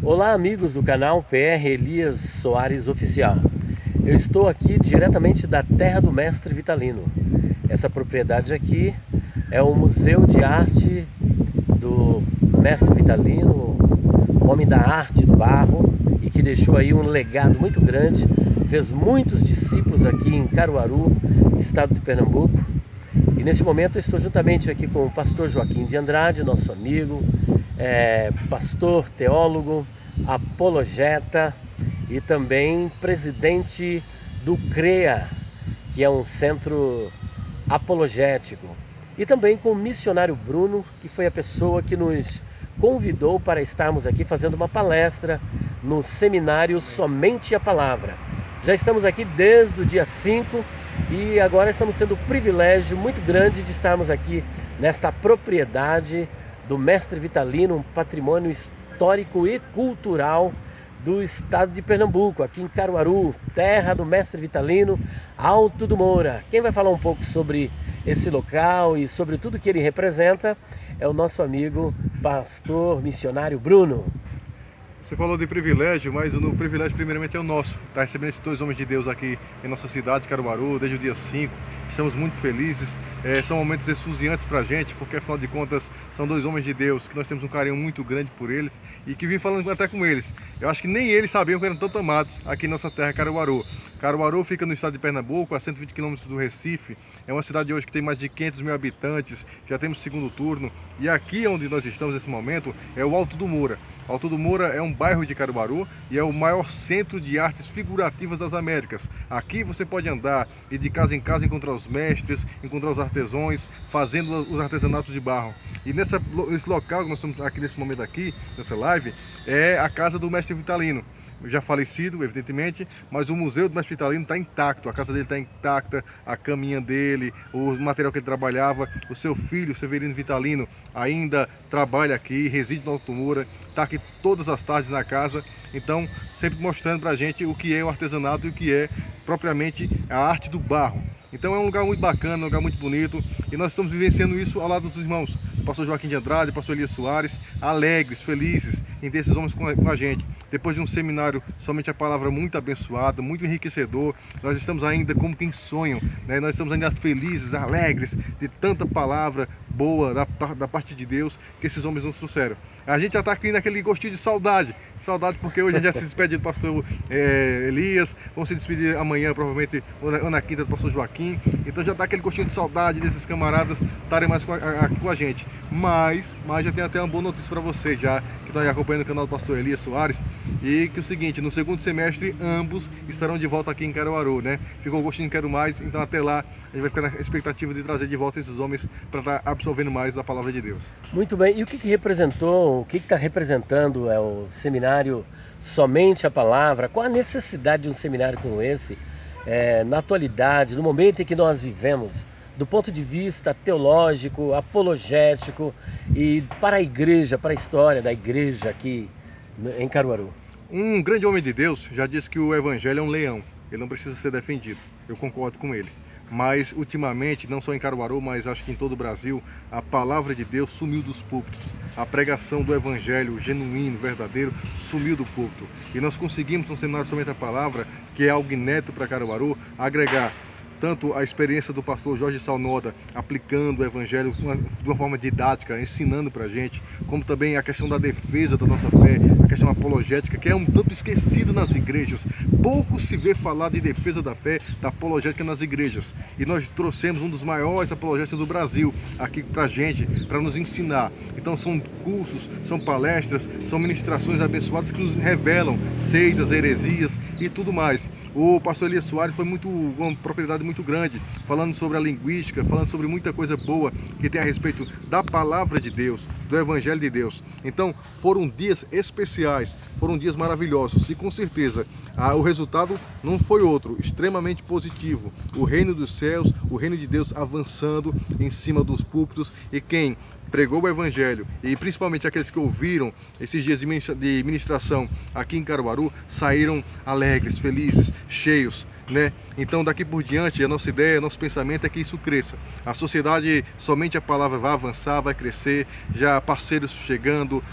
Olá, amigos do canal PR Elias Soares Oficial. Eu estou aqui diretamente da terra do Mestre Vitalino. Essa propriedade aqui é o Museu de Arte do Mestre Vitalino, homem da arte do barro, e que deixou aí um legado muito grande, fez muitos discípulos aqui em Caruaru, estado de Pernambuco. E neste momento eu estou juntamente aqui com o pastor Joaquim de Andrade, nosso amigo, pastor, teólogo, apologeta e também presidente do CREA, que é um centro apologético. E também com o missionário Bruno, que foi a pessoa que nos convidou para estarmos aqui fazendo uma palestra no seminário Somente a Palavra. Já estamos aqui desde o dia 5 e agora estamos tendo o privilégio muito grande de estarmos aqui nesta propriedade do Mestre Vitalino, um patrimônio histórico e cultural do estado de Pernambuco, aqui em Caruaru, terra do Mestre Vitalino, Alto do Moura. Quem vai falar um pouco sobre esse local e sobre tudo que ele representa é o nosso amigo pastor missionário Bruno. Você falou de privilégio, mas o privilégio primeiramente é o nosso. Está recebendo esses dois homens de Deus aqui em nossa cidade, Caruaru, desde o dia 5. Estamos muito felizes. São momentos exusiantes para a gente, porque afinal de contas são dois homens de Deus, que nós temos um carinho muito grande por eles e que vim falando até com eles. Eu acho que nem eles sabiam que eram tão amados aqui em nossa terra, Caruaru. Caruaru fica no estado de Pernambuco, a 120 quilômetros do Recife. É uma cidade hoje que tem mais de 500 mil habitantes, já temos segundo turno. E aqui onde nós estamos nesse momento é o Alto do Moura. Alto do Moura é um bairro de Caruaru e é o maior centro de artes figurativas das Américas. Aqui você pode andar e de casa em casa encontrar os mestres, encontrar os artesãos, fazendo os artesanatos de barro. E nesse local que nós estamos aqui nesse momento aqui, nessa live, é a casa do Mestre Vitalino. Já falecido, evidentemente, mas o Museu do Mestre Vitalino está intacto, a casa dele está intacta, a caminha dele, o material que ele trabalhava, o seu filho, Severino Vitalino, ainda trabalha aqui, reside no Alto Moura, está aqui todas as tardes na casa, então sempre mostrando para a gente o que é o artesanato e o que é propriamente a arte do barro. Então é um lugar muito bacana, um lugar muito bonito, e nós estamos vivenciando isso ao lado dos irmãos, o pastor Joaquim de Andrade, o pastor Elias Soares, alegres, felizes em ter esses homens com a gente. Depois de um seminário Somente a Palavra muito abençoado, muito enriquecedor, nós estamos ainda como quem sonham, né? Nós estamos ainda felizes, alegres de tanta palavra boa da parte de Deus que esses homens nos trouxeram. A gente já está aqui naquele gostinho de saudade porque hoje a gente já se despede do pastor Elias, vamos se despedir amanhã provavelmente ou na quinta do pastor Joaquim, então já está aquele gostinho de saudade desses camaradas estarem mais aqui com a gente, mas já tem até uma boa notícia para vocês já, que estão aí acompanhando o canal do pastor Elias Soares, e que é o seguinte, no segundo semestre ambos estarão de volta aqui em Caruaru, né? Ficou o gostinho de quero mais, então até lá a gente vai ficar na expectativa de trazer de volta esses homens para estar absorvendo mais da palavra de Deus. Muito bem, e o que representou, o que está representando o seminário Somente a Palavra? Qual a necessidade de um seminário como esse, na atualidade, no momento em que nós vivemos, do ponto de vista teológico, apologético e para a igreja, para a história da igreja aqui em Caruaru? Um grande homem de Deus já disse que o evangelho é um leão, ele não precisa ser defendido, eu concordo com ele. Mas ultimamente, não só em Caruaru, mas acho que em todo o Brasil, a palavra de Deus sumiu dos púlpitos. A pregação do evangelho genuíno, verdadeiro, sumiu do púlpito. E nós conseguimos, no seminário Somente a Palavra, que é algo inédito para Caruaru, agregar tanto a experiência do pastor Jorge Salnoda aplicando o evangelho de uma forma didática, ensinando para a gente, como também a questão da defesa da nossa fé, a questão apologética, que é um tanto esquecida nas igrejas. Pouco se vê falar de defesa da fé, da apologética nas igrejas. E nós trouxemos um dos maiores apologéticos do Brasil aqui para a gente, para nos ensinar. Então são cursos, são palestras, são ministrações abençoadas que nos revelam seitas, heresias e tudo mais. O pastor Elias Soares foi uma propriedade muito grande, falando sobre a linguística, falando sobre muita coisa boa que tem a respeito da palavra de Deus, do evangelho de Deus. Então foram dias especiais, foram dias maravilhosos e com certeza o resultado não foi outro, extremamente positivo. O reino dos céus, o reino de Deus avançando em cima dos púlpitos, e quem pregou o evangelho, e principalmente aqueles que ouviram esses dias de ministração aqui em Caruaru, saíram alegres, felizes, cheios né? Então daqui por diante a nossa ideia, nosso pensamento é que isso cresça. A sociedade, somente a palavra vai avançar, vai crescer, já parceiros chegando.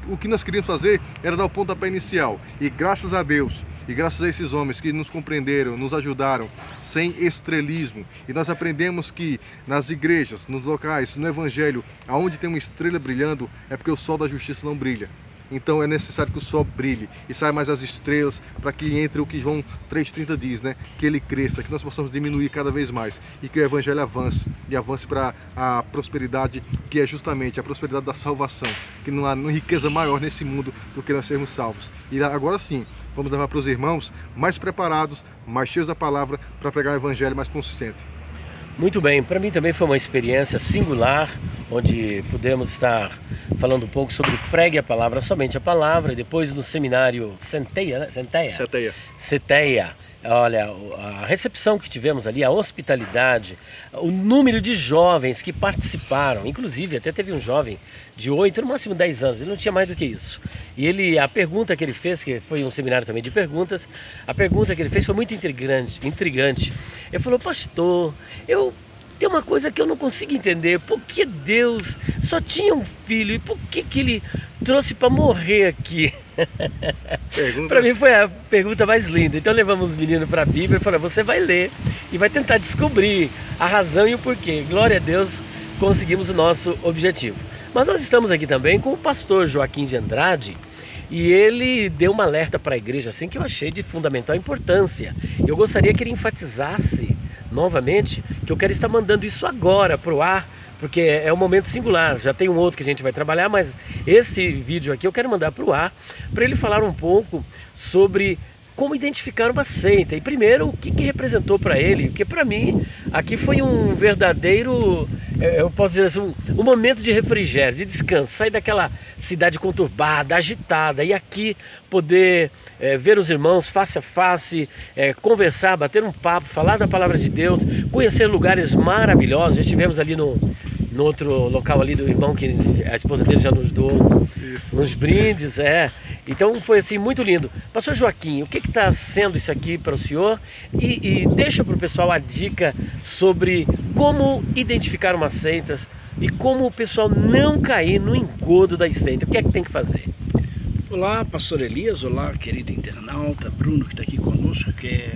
O que nós queríamos fazer era dar o pontapé inicial, e graças a Deus, e graças a esses homens que nos compreenderam, nos ajudaram, sem estrelismo, e nós aprendemos que nas igrejas, nos locais, no evangelho, aonde tem uma estrela brilhando, é porque o sol da justiça não brilha. Então é necessário que o sol brilhe e saia mais as estrelas, para que entre o que João 3,30 diz, né? Que ele cresça, que nós possamos diminuir cada vez mais e que o evangelho avance, e avance para a prosperidade, que é justamente a prosperidade da salvação, que não há riqueza maior nesse mundo do que nós sermos salvos. E agora sim, vamos levar para os irmãos mais preparados, mais cheios da palavra, para pregar o evangelho mais consistente. Muito bem, para mim também foi uma experiência singular, onde pudemos estar falando um pouco sobre pregue a palavra, somente a palavra, e depois no seminário Centeia, né? Ceteia. Olha, a recepção que tivemos ali, a hospitalidade, o número de jovens que participaram, inclusive até teve um jovem de 8, no máximo 10 anos, ele não tinha mais do que isso. E a pergunta que ele fez, que foi um seminário também de perguntas, a pergunta que ele fez foi muito intrigante. Ele falou: pastor, tem uma coisa que eu não consigo entender, por que Deus só tinha um filho e por que ele trouxe para morrer aqui? Para mim foi a pergunta mais linda. Então levamos os meninos para a Bíblia e falamos: você vai ler e vai tentar descobrir a razão e o porquê. Glória a Deus, conseguimos o nosso objetivo. Mas nós estamos aqui também com o pastor Joaquim de Andrade, e ele deu um alerta para a igreja assim que eu achei de fundamental importância. Eu gostaria que ele enfatizasse novamente que eu quero estar mandando isso agora para o ar, porque é um momento singular. Já tem um outro que a gente vai trabalhar, mas esse vídeo aqui eu quero mandar para o ar, para ele falar um pouco sobre como identificar uma seita. E primeiro, o que representou para ele, porque para mim aqui foi um verdadeiro, eu posso dizer assim, um momento de refrigério, de descanso, sair daquela cidade conturbada, agitada, e aqui poder ver os irmãos face a face, conversar, bater um papo, falar da palavra de Deus, conhecer lugares maravilhosos. Já estivemos ali no outro local ali do irmão, que a esposa dele já nos doou uns brindes, Então foi assim muito lindo. Pastor Joaquim, o que está sendo isso aqui para o senhor? E deixa para o pessoal a dica sobre como identificar umas seitas e como o pessoal não cair no engodo das seitas. O que é que tem que fazer? Olá, pastor Elias, olá, querido internauta, Bruno, que está aqui conosco, que é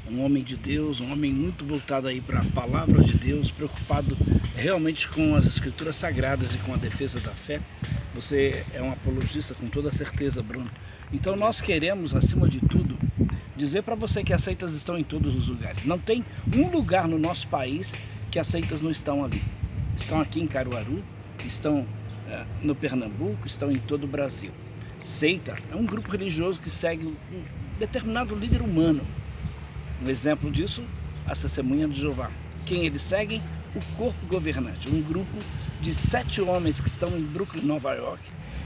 um homem de Deus, um homem muito voltado aí para a palavra de Deus, preocupado realmente com as escrituras sagradas e com a defesa da fé. Você é um apologista com toda certeza, Bruno. Então nós queremos, acima de tudo, dizer para você que as seitas estão em todos os lugares. Não tem um lugar no nosso país que as seitas não estão ali. Estão aqui em Caruaru, estão no Pernambuco, estão em todo o Brasil. Seita é um grupo religioso que segue um determinado líder humano. Um exemplo disso, a Testemunha de Jeová. Quem eles seguem? O corpo governante, um grupo de 7 homens que estão em Brooklyn, Nova York.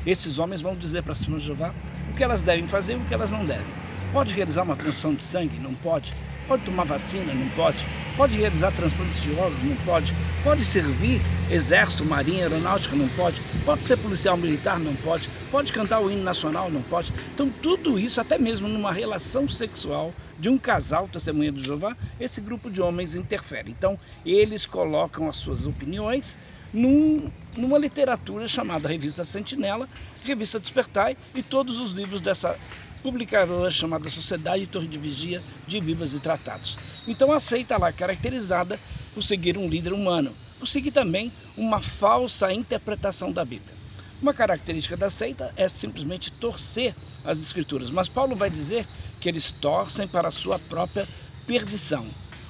Esses homens vão dizer para a Testemunha de Jeová o que elas devem fazer e o que elas não devem. Pode realizar uma transfusão de sangue? Não pode. Pode tomar vacina? Não pode. Pode realizar transplantes de órgãos? Não pode. Pode servir exército, marinha, aeronáutica? Não pode. Pode ser policial militar? Não pode. Pode cantar o hino nacional? Não pode. Então tudo isso, até mesmo numa relação sexual de um casal, Testemunha de Jeová, esse grupo de homens interfere. Então eles colocam as suas opiniões numa literatura chamada Revista Sentinela, Revista Despertai e todos os livros dessa publicadora chamada Sociedade e Torre de Vigia de Bíblias e Tratados. Então a seita lá caracterizada por seguir um líder humano, por seguir também uma falsa interpretação da Bíblia. Uma característica da seita é simplesmente torcer as escrituras, mas Paulo vai dizer que eles torcem para a sua própria perdição.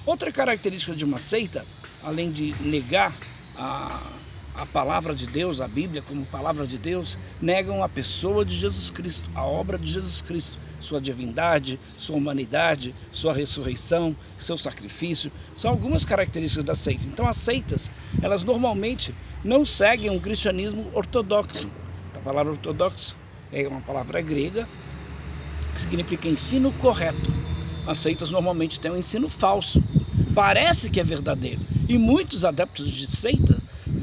Outra característica de uma seita, além de negar a palavra de Deus, a Bíblia como palavra de Deus, negam a pessoa de Jesus Cristo, a obra de Jesus Cristo, sua divindade, sua humanidade, sua ressurreição, seu sacrifício. São algumas características da seita. Então as seitas, elas normalmente não seguem um cristianismo ortodoxo. A palavra ortodoxo é uma palavra grega que significa ensino correto. As seitas normalmente têm um ensino falso. Parece que é verdadeiro. E muitos adeptos de seitas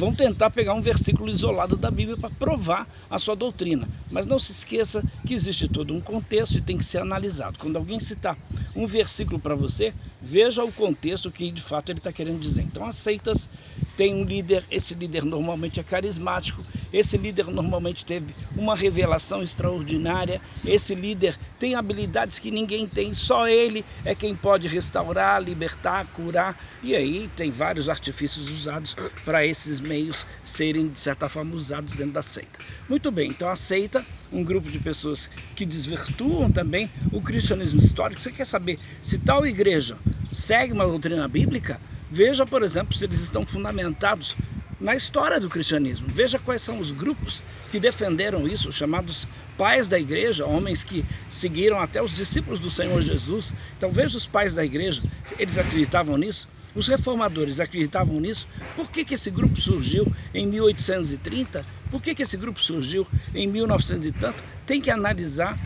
vão tentar pegar um versículo isolado da Bíblia para provar a sua doutrina. Mas não se esqueça que existe todo um contexto e tem que ser analisado. Quando alguém citar um versículo para você, veja o contexto que de fato ele está querendo dizer. Então as seitas têm um líder, esse líder normalmente é carismático, esse líder normalmente teve uma revelação extraordinária, esse líder tem habilidades que ninguém tem, só ele é quem pode restaurar, libertar, curar, e aí tem vários artifícios usados para esses meios serem de certa forma usados dentro da seita. Muito bem, então a seita, um grupo de pessoas que desvirtuam também o cristianismo histórico. Você quer saber se tal igreja segue uma doutrina bíblica? Veja, por exemplo, se eles estão fundamentados na história do cristianismo. Veja quais são os grupos que defenderam isso, chamados pais da igreja, homens que seguiram até os discípulos do Senhor Jesus. Então veja os pais da igreja, eles acreditavam nisso. Os reformadores acreditavam nisso. Por que esse grupo surgiu em 1830? Por que esse grupo surgiu em 1900 e tanto? Tem que analisar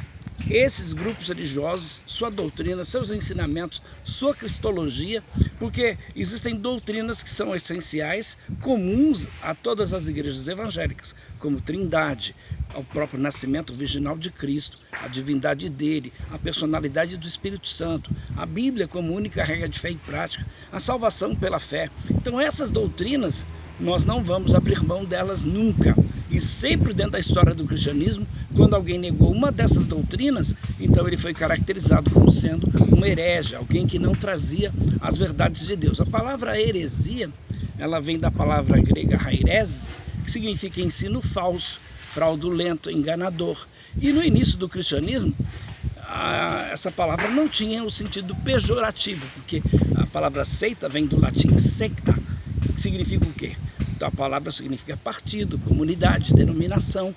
esses grupos religiosos, sua doutrina, seus ensinamentos, sua cristologia, porque existem doutrinas que são essenciais, comuns a todas as igrejas evangélicas, como Trindade, o próprio nascimento virginal de Cristo, a divindade dele, a personalidade do Espírito Santo, a Bíblia como única regra de fé e prática, a salvação pela fé. Então essas doutrinas, nós não vamos abrir mão delas nunca. E sempre dentro da história do cristianismo, quando alguém negou uma dessas doutrinas, então ele foi caracterizado como sendo um herege, alguém que não trazia as verdades de Deus. A palavra heresia, ela vem da palavra grega haireses, que significa ensino falso, fraudulento, enganador. E no início do cristianismo, essa palavra não tinha o sentido pejorativo, porque a palavra seita vem do latim secta, que significa o quê? Então a palavra significa partido, comunidade, denominação.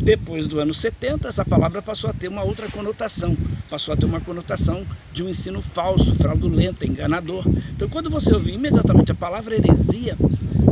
Depois do ano 70, essa palavra passou a ter uma outra conotação, passou a ter uma conotação de um ensino falso, fraudulento, enganador. Então quando você ouvir imediatamente a palavra heresia,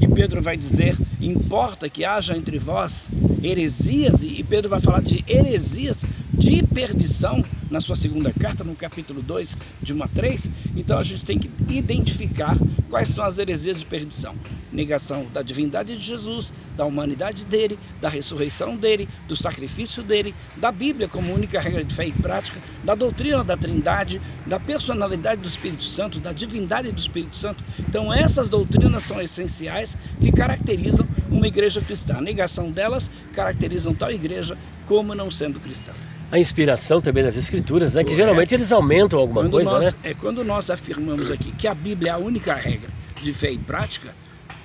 e Pedro vai dizer, importa que haja entre vós heresias, e Pedro vai falar de heresias de perdição na sua segunda carta, no capítulo 2, de 1 a 3, então a gente tem que identificar quais são as heresias de perdição. Negação da divindade de Jesus, da humanidade dele, da ressurreição dele, do sacrifício dele, da Bíblia como única regra de fé e prática, da doutrina da Trindade, da personalidade do Espírito Santo, da divindade do Espírito Santo. Então essas doutrinas são essenciais que caracterizam uma igreja cristã. A negação delas caracterizam tal igreja como não sendo cristã. A inspiração também das escrituras, né? Que geralmente eles aumentam alguma coisa, né? Quando nós afirmamos aqui que a Bíblia é a única regra de fé e prática,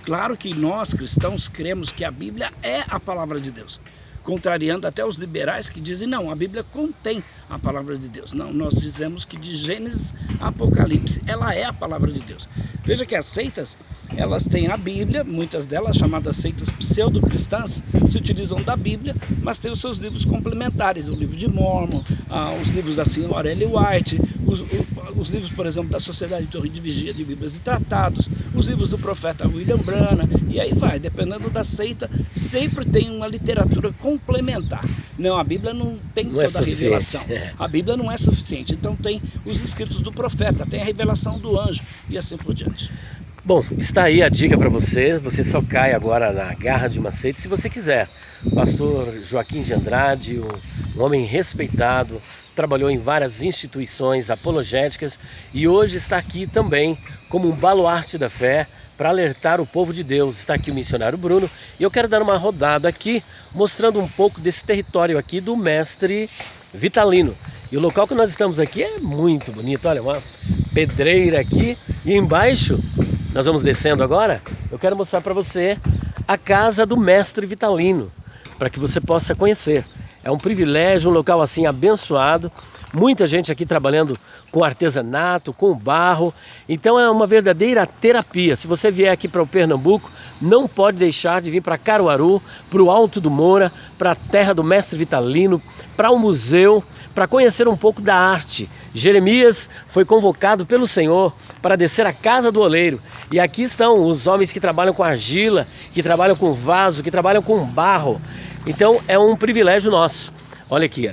claro que nós cristãos cremos que a Bíblia é a palavra de Deus, contrariando até os liberais que dizem, não, a Bíblia contém a palavra de Deus. Não, nós dizemos que de Gênesis a Apocalipse, ela é a palavra de Deus. Veja que as seitas, elas têm a Bíblia, muitas delas chamadas seitas pseudo-cristãs, se utilizam da Bíblia, mas têm os seus livros complementares, o livro de Mormon, os livros da senhora Ellen White, os livros, por exemplo, da Sociedade de Torre de Vigia de Bíblias e Tratados, os livros do profeta William Branham, e aí vai, dependendo da seita, sempre tem uma literatura complementar. Não, a Bíblia não tem toda a revelação. A Bíblia não é suficiente, então tem os escritos do profeta, tem a revelação do anjo e assim por diante. Bom, está aí a dica para você, você só cai agora na garra de uma seita se você quiser. Pastor Joaquim de Andrade, um homem respeitado, trabalhou em várias instituições apologéticas e hoje está aqui também como um baluarte da fé para alertar o povo de Deus. Está aqui o missionário Bruno e eu quero dar uma rodada aqui, mostrando um pouco desse território aqui do mestre Vitalino. E o local que nós estamos aqui é muito bonito, olha, uma pedreira aqui e embaixo, nós vamos descendo agora, eu quero mostrar para você a casa do mestre Vitalino, para que você possa conhecer. É um privilégio, um local assim abençoado, muita gente aqui trabalhando com artesanato, com barro, então é uma verdadeira terapia. Se você vier aqui para o Pernambuco, não pode deixar de vir para Caruaru, para o Alto do Moura, para a terra do mestre Vitalino, para o museu, para conhecer um pouco da arte. Jeremias foi convocado pelo Senhor para descer à casa do oleiro, e aqui estão os homens que trabalham com argila, que trabalham com vaso, que trabalham com barro. Então é um privilégio nosso. Olha aqui,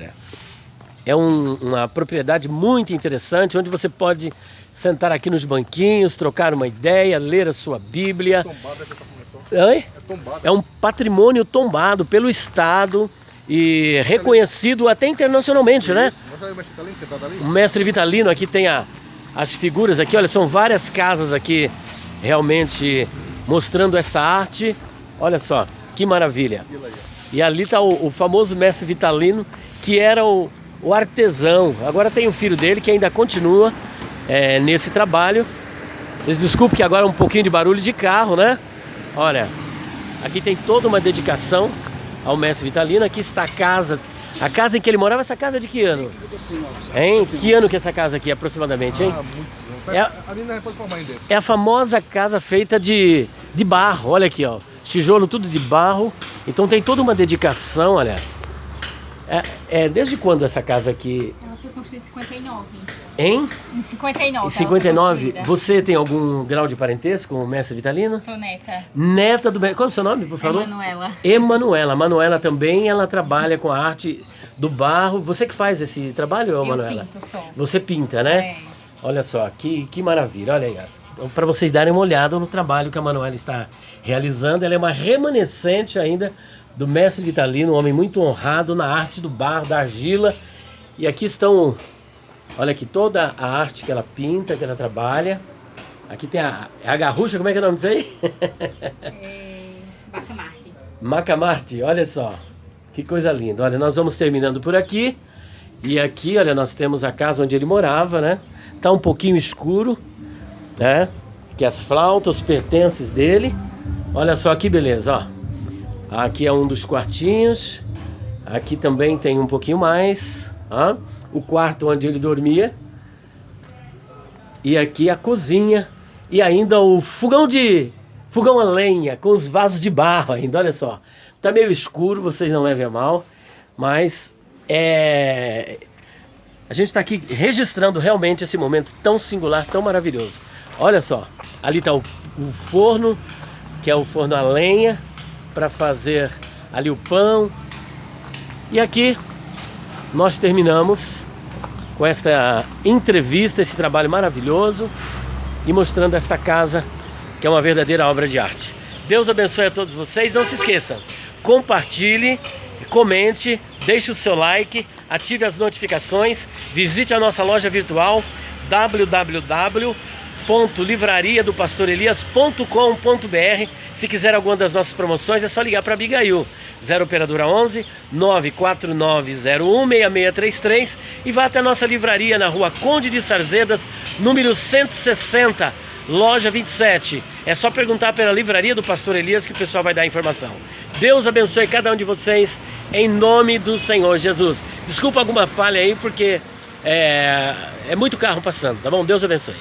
é uma propriedade muito interessante, onde você pode sentar aqui nos banquinhos, trocar uma ideia, ler a sua Bíblia. Oi? É tombado. É um patrimônio tombado pelo Estado e reconhecido até internacionalmente, né? Isso. Mostra aí o mestre Vitalino sentado ali. O mestre Vitalino, aqui tem as figuras aqui, olha, são várias casas aqui realmente mostrando essa arte. Olha só, que maravilha. Aquilo aí, ó. E ali está o famoso mestre Vitalino, que era o artesão. Agora tem o filho dele que ainda continua nesse trabalho. Vocês desculpem que agora é um pouquinho de barulho de carro, né? Olha, aqui tem toda uma dedicação ao mestre Vitalino. Aqui está a casa em que ele morava. Essa casa é de que ano? Hein? Que ano que é essa casa aqui, aproximadamente, hein? Muito bom. Ali não é pode formar ainda dentro. É a famosa casa feita de barro. Olha aqui, ó. Tijolo tudo de barro. Então tem toda uma dedicação, olha. Desde quando essa casa aqui? Ela foi construída em 59. Hein? Em 59. Em 59? Você tem algum grau de parentesco com o mestre Vitalino? Sou neta. Neta do... Qual é o seu nome, por favor? Emanuela. Emanuela. Manuela também, ela trabalha com a arte do barro. Você que faz esse trabalho, Eu Manuela? pinto só. Você pinta, né? É. Olha só, que maravilha. Olha aí, ó. Para vocês darem uma olhada no trabalho que a Manuela está realizando. Ela é uma remanescente ainda do mestre Vitalino, um homem muito honrado na arte do barro, da argila. E aqui estão, olha aqui, toda a arte que ela pinta, que ela trabalha. Aqui tem a garrucha, como é que é o nome disso aí? Bacamarte. Macamarte, olha só, que coisa linda. Olha, nós vamos terminando por aqui. E aqui, olha, nós temos a casa onde ele morava, né? Tá um pouquinho escuro, né? Que as flautas, os pertences dele. Olha só que beleza, ó. Aqui é um dos quartinhos. Aqui também tem um pouquinho mais, ó. O quarto onde ele dormia. E aqui a cozinha. E ainda o fogão a lenha, com os vasos de barro ainda, olha só. Tá meio escuro, vocês não levem a mal, mas a gente está aqui registrando realmente esse momento tão singular, tão maravilhoso. Olha só, ali está o forno, que é o forno a lenha, para fazer ali o pão. E aqui nós terminamos com esta entrevista, esse trabalho maravilhoso e mostrando esta casa que é uma verdadeira obra de arte. Deus abençoe a todos vocês. Não se esqueçam, compartilhe, comente, deixe o seu like, ative as notificações, visite a nossa loja virtual www.livrariadopastorelias.com.br. Se quiser alguma das nossas promoções é só ligar para Abigail, 0 operadora 11 949016633, e vá até a nossa livraria na rua Conde de Sarzedas, número 160, loja 27. É só perguntar pela livraria do Pastor Elias que o pessoal vai dar a informação. Deus abençoe cada um de vocês em nome do Senhor Jesus. Desculpa alguma falha aí porque é muito carro passando, tá bom? Deus abençoe.